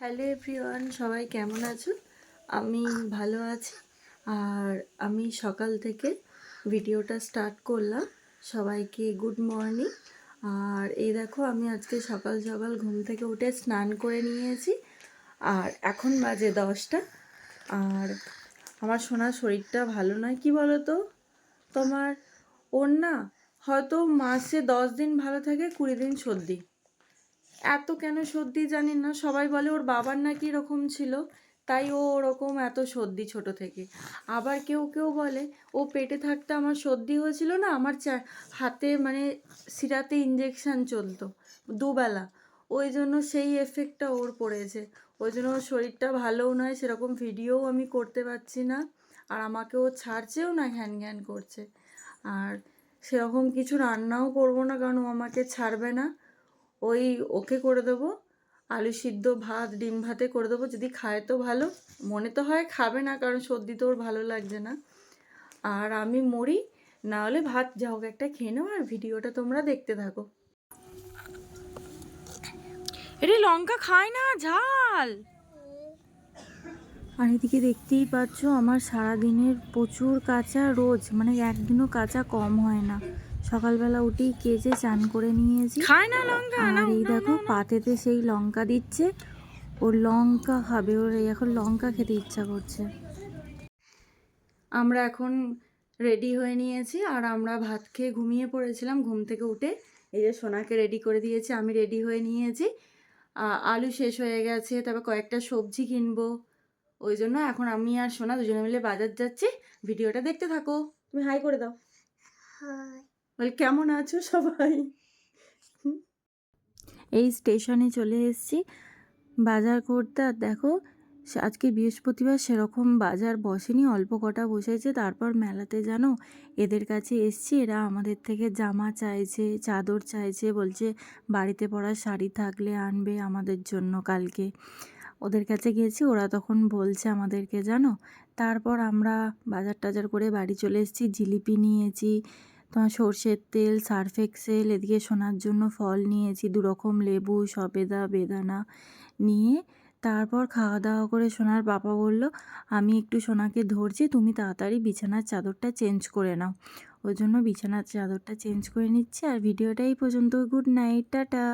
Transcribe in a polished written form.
Hello everyone, সবাই কেমন আছো? আমি ভালো আছি। আর আমি সকাল থেকে ভিডিওটা স্টার্ট করলাম। সবাইকে গুড মর্নিং। আর এই দেখো, আমি আজকে সকাল সকাল ঘুম থেকে উঠে স্নান করে নিয়েছি। আর এখন বাজে 10টা। আর আমার সোনার শরীরটা ভালো নয়। কি বলো তো, তোমার ওর না হয়তো মাসে 10 দিন ভালো থাকে, 20 দিন সর্দি। এত কেন সর্দি জানি না। সবাই বলে ওর বাবার নাকি এরকম ছিল, তাই ও ওরকম এত সর্দি ছোট থেকে। আবার কেউ কেউ বলে ও পেটে থাকতে আমার সর্দি হয়েছিল না, আমার হাতে মানে শিরাতে ইঞ্জেকশান চলতো দুবেলা, ওই জন্য সেই এফেক্টটা ওর পড়েছে। ওই জন্য ওর শরীরটা ভালোও নয়, সেরকম ভিডিওও আমি করতে পারছি না। আর আমাকে ও ছাড়ছেও না, ঘ্যান ঘ্যান করছে। আর সেরকম কিছু রান্নাও করবো না, কারণ ও আমাকে ছাড়বে না। ওই ওকে করে দেবো আলু সিদ্ধ, ভাত, ডিম ভাতে করে দেবো, যদি খায় তো ভালো। মনে তো হয় খাবে না, কারণ সর্দি তো ওর ভালো লাগছে না। আর আমি মরি, না হলে ভাত যা হোক একটা খেয়ে নেবো। আর ভিডিওটা তোমরা দেখতে থাকো। এটা লঙ্কা খায় না, ঝাল। আর এদিকে দেখতেই পাচ্ছ আমার সারাদিনের প্রচুর কাঁচা, রোজ মানে একদিনও কাঁচা কম হয় না। সকালবেলা উঠেই কেজে চান করে নিয়েছি। খায় না লঙ্কা। আর এই দেখো পাতেতে সেই লঙ্কা দিচ্ছে, ওর লঙ্কা খাবে, ওর এখন লঙ্কা খেতে ইচ্ছা করছে। আমরা এখন রেডি হয়ে নিয়েছি, আর আমরা ভাত খেয়ে ঘুমিয়ে পড়েছিলাম। ঘুম থেকে উঠে এই যে সোনাকে রেডি করে দিয়েছি, আমি রেডি হয়ে নিয়েছি। আলু শেষ হয়ে গেছে, তারপর কয়েকটা সবজি কিনবো। ওই জন্য এখন আমি আর সোনা দুজনে মিলে বাজার যাচ্ছি। ভিডিওটা দেখতে থাকো। তুমি হাই করে দাও। হাই। বল কেমন আছো সবাই। এই স্টেশনে চলে এসেছি বাজার করতে। আর দেখো আজকে বৃহস্পতিবার, সেরকম বাজার বসেনি, অল্প কটা বসেছে। তারপর মেলাতে জানো এদের কাছে এসছি, এরা আমাদের থেকে জামা চাইছে, চাদর চাইছে, বলছে বাড়িতে পরা শাড়ি থাকলে আনবে আমাদের জন্য কালকে। ওদের কাছে গেছি, ওরা তখন বলছে আমাদেরকে জানো। তারপর আমরা বাজার টাজার করে বাড়ি চলে এসেছি। জিলিপি নিয়েছি, তোমার সর্ষের তেল, সার্ফ এক্সেল, এদিকে সোনার জন্য ফল নিয়েছি 2 রকম, লেবু, সবেদা, বেদানা নিয়ে তারপর খাওয়া দাওয়া করে সোনার বাবা বলল আমি একটু সোনাকে ধরছি, তুমি তাড়াতাড়ি বিছানার চাদরটা চেঞ্জ করে নাও। ওই জন্য বিছানার চাদরটা চেঞ্জ করে নিচ্ছি। আর ভিডিওটা এই পর্যন্ত। Good night, tata.